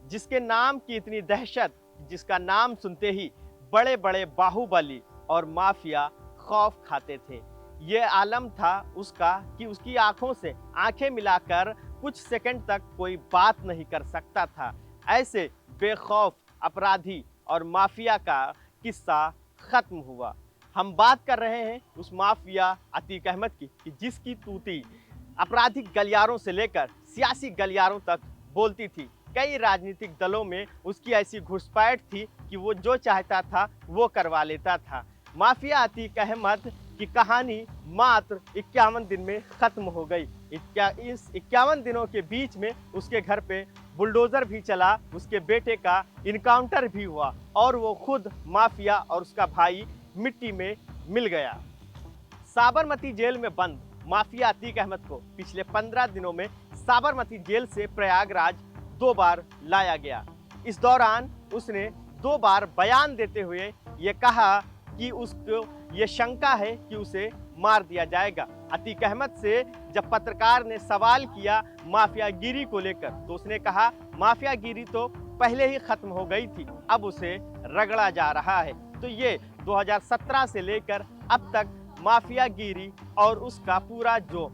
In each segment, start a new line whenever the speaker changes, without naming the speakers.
जिसके नाम की इतनी दहशत, जिसका नाम सुनते ही बड़े बड़े बाहुबली और माफिया खौफ खाते थे। ये आलम था उसका कि उसकी आंखों से आंखें मिलाकर कुछ सेकंड तक कोई बात नहीं कर सकता था। ऐसे बेखौफ अपराधी और माफिया का किस्सा खत्म हुआ। हम बात कर रहे हैं उस माफिया अतीक अहमद की कि जिसकी तूती आपराधिक गलियारों से लेकर सियासी गलियारों तक बोलती थी। कई राजनीतिक दलों में उसकी ऐसी घुसपैठ थी कि वो जो चाहता था वो करवा लेता था। माफिया अतीक अहमद की कहानी मात्र 51 दिन में खत्म हो गई। इस 51 दिनों के बीच में उसके घर पे बुलडोजर भी चला, उसके बेटे का इनकाउंटर भी हुआ और वो खुद माफिया और उसका भाई मिट्टी में मिल गया। साबरमती जेल में बंद माफिया अतीक अहमद को पिछले 15 दिनों में साबरमती जेल से प्रयागराज 2 बार लाया गया। इस दौरान उसने 2 बार बयान देते हुए ये कहा कि उसको ये शंका है कि उसे मार दिया जाएगा। अतीक अहमद से जब पत्रकार ने सवाल किया माफियागिरी को लेकर तो उसने कहा माफियागिरी तो पहले ही खत्म हो गई थी, अब उसे रगड़ा जा रहा है। तो ये 2017 से लेकर अब तक माफियागिरी और उसका पूरा जो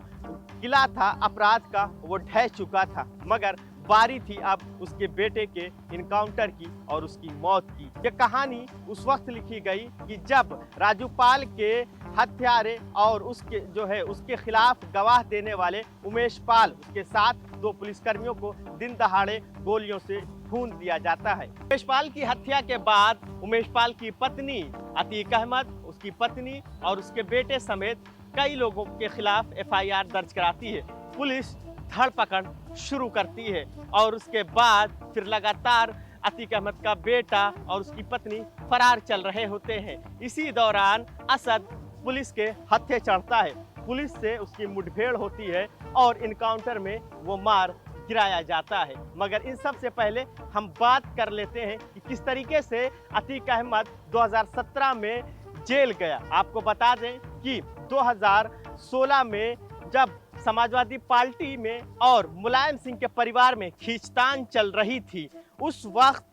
किला था अपराध का वो ढह चुका था, मगर बारी थी अब उसके बेटे के इनकाउंटर की और उसकी मौत की। ये कहानी उस वक्त लिखी गई कि जब राजू पाल के हत्यारे और उसके खिलाफ गवाह देने वाले उमेश पाल, उसके साथ 2 पुलिसकर्मियों को दिन दहाड़े गोलियों से भून दिया जाता है। उमेश पाल की हत्या के बाद उमेश पाल की पत्नी अतीक अहमद, उसकी पत्नी और उसके बेटे समेत कई लोगों के खिलाफ FIR दर्ज कराती है। पुलिस धरपकड़ शुरू करती है और उसके बाद फिर लगातार अतीक अहमद का बेटा और उसकी पत्नी फरार चल रहे होते हैं। इसी दौरान असद पुलिस के हत्थे चढ़ता है, पुलिस से उसकी मुठभेड़ होती है और इनकाउंटर में वो मार गिराया जाता है। मगर इन सब से पहले हम बात कर लेते हैं कि किस तरीके से अतीक अहमद 2017 में जेल गया। आपको बता दें कि 2016 में जब समाजवादी पार्टी में और मुलायम सिंह के परिवार में खींचतान चल रही थी, उस वक्त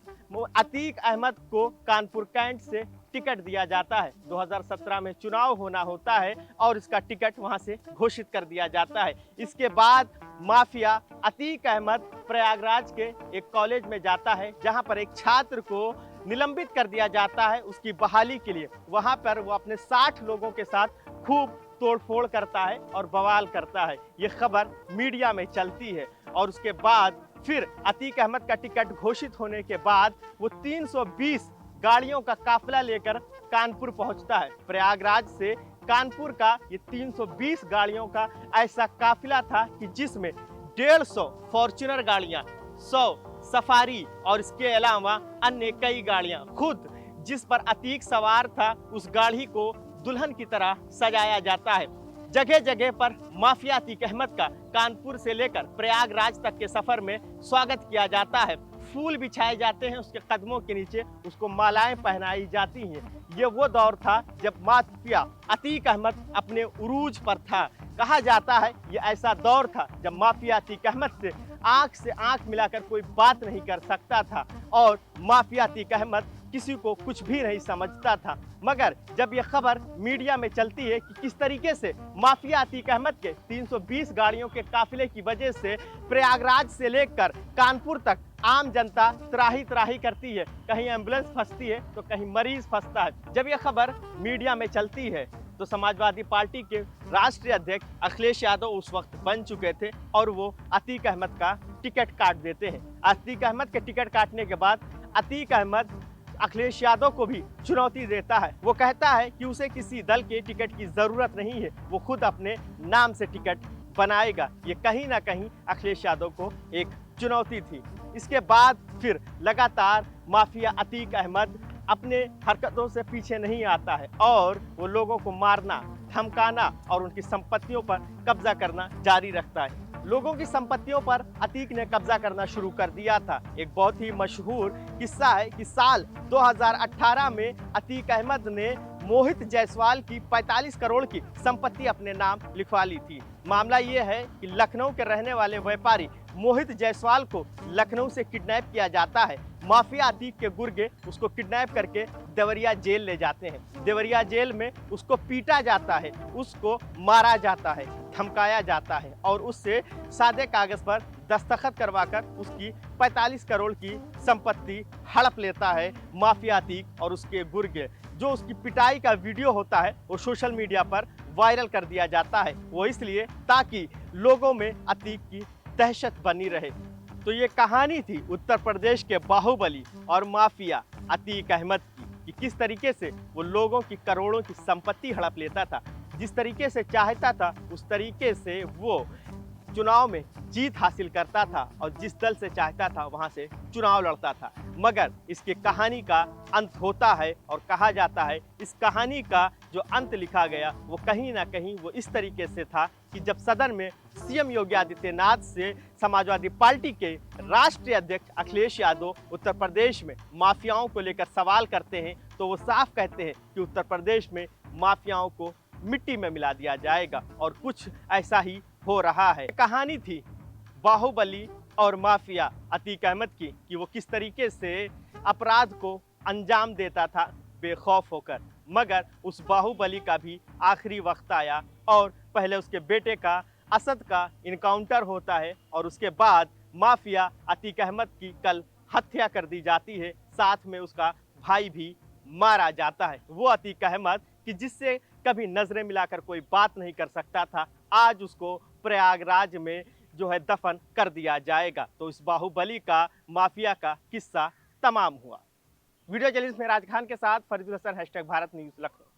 अतीक अहमद को कानपुर कैंट से टिकट दिया जाता है। 2017 में चुनाव होना होता है और इसका टिकट वहां से घोषित कर दिया जाता है। इसके बाद माफिया अतीक अहमद प्रयागराज के एक कॉलेज में जाता है जहां पर एक छात्र को निलंबित कर दिया जाता है उसकी बहाली के लिए। वहां पर वो अपने 60 लोगों के साथ खूब तोड़फोड़ करता है और बवाल करता है। ये खबर मीडिया में चलती है और उसके बाद फिर अतीक अहमद का टिकट घोषित होने के बाद वो 320 गाड़ियों का काफिला लेकर कानपुर पहुंचता है। प्रयागराज से कानपुर का ये 320 गाड़ियों का ऐसा काफिला था कि जिसमें 150 फॉर्च्यूनर गाड़ियां, 100 सफारी और इसके अलावा अन्य कई गाड़ियां, खुद जिस पर अतीक सवार था उस गाड़ी को दुल्हन की तरह सजाया जाता है। जगह जगह पर माफिया अतीक अहमद का कानपुर से लेकर प्रयागराज तक के सफर में स्वागत किया जाता है। फूल बिछाए जाते हैं उसके कदमों के नीचे, उसको मालाएं पहनाई जाती हैं। ये वो दौर था जब माफिया अतीक अहमद अपने उरूज पर था। कहा जाता है ये ऐसा दौर था जब माफिया अतीक अहमद से आंख मिलाकर कोई बात नहीं कर सकता था और माफिया अतीक अहमद किसी को कुछ भी नहीं समझता था। मगर जब यह खबर मीडिया में चलती है कि किस तरीके से माफिया अतीक अहमद के 320 गाड़ियों के काफिले की वजह से प्रयागराज से लेकर कानपुर तक आम जनता त्राही त्राही करती है, कहीं एम्बुलेंस फंसती है तो कहीं मरीज फंसता है। जब यह खबर मीडिया में चलती है तो समाजवादी पार्टी के राष्ट्रीय अध्यक्ष अखिलेश यादव उस वक्त बन चुके थे और वो अतीक अहमद का टिकट काट देते हैं। अतीक अहमद के टिकट काटने के बाद अतीक अहमद अखिलेश यादव को भी चुनौती देता है। वो कहता है कि उसे किसी दल के टिकट की जरूरत नहीं है, वो खुद अपने नाम से टिकट बनाएगा। ये कहीं ना कहीं अखिलेश यादव को एक चुनौती थी। इसके बाद फिर लगातार माफिया अतीक अहमद अपने हरकतों से पीछे नहीं आता है और वो लोगों को मारना, धमकाना और उनकी संपत्तियों पर कब्जा करना जारी रखता है। लोगों की संपत्तियों पर अतीक ने कब्जा करना शुरू कर दिया था। एक बहुत ही मशहूर किस्सा है कि साल 2018 में अतीक अहमद ने मोहित जायसवाल की 45 करोड़ की संपत्ति अपने नाम लिखवा ली थी। मामला ये है कि लखनऊ के रहने वाले व्यापारी मोहित जायसवाल को लखनऊ से किडनैप किया जाता है। माफिया अतीक के गुर्गे उसको किडनैप करके देवरिया जेल ले जाते हैं। देवरिया जेल में उसको पीटा जाता है, उसको मारा जाता है, धमकाया जाता है और उससे सादे कागज पर दस्तखत करवाकर उसकी 45 करोड़ की संपत्ति हड़प लेता है माफिया अतीक और उसके गुर्गे। जो उसकी पिटाई का वीडियो होता है वो सोशल मीडिया पर वायरल कर दिया जाता है, वो इसलिए ताकि लोगों में अतीक की दहशत बनी रहे। तो ये कहानी थी उत्तर प्रदेश के बाहुबली और माफिया अतीक अहमद की कि किस तरीके से वो लोगों की करोड़ों की संपत्ति हड़प लेता था। जिस तरीके से चाहता था उस तरीके से वो चुनाव में जीत हासिल करता था और जिस दल से चाहता था वहां से चुनाव लड़ता था। मगर इसकी कहानी का अंत होता है और कहा जाता है इस कहानी का जो अंत लिखा गया वो कहीं ना कहीं वो इस तरीके से था कि जब सदन में सीएम योगी आदित्यनाथ से समाजवादी पार्टी के राष्ट्रीय अध्यक्ष अखिलेश यादव उत्तर प्रदेश में माफियाओं को लेकर सवाल करते हैं तो वो साफ कहते हैं कि उत्तर प्रदेश में माफियाओं को मिट्टी में मिला दिया जाएगा और कुछ ऐसा ही हो रहा है। कहानी थी बाहुबली और माफिया अतीक अहमद की कि वो किस तरीके से अपराध को अंजाम देता था बेखौफ होकर। मगर उस बाहुबली का भी आखिरी वक्त आया और पहले उसके बेटे का असद का इनकाउंटर होता है और उसके बाद माफिया अतीक अहमद की कल हत्या कर दी जाती है, साथ में उसका भाई भी मारा जाता है। वो अतीक अहमद कि जिससे कभी नजरें मिलाकर कोई बात नहीं कर सकता था, आज उसको प्रयागराज में जो है दफन कर दिया जाएगा। तो इस बाहुबली का माफिया का किस्सा तमाम हुआ। वीडियो जर्नलिस्ट में राज खान के साथ फरीदुल हसन, #भारत न्यूज़ लखनऊ।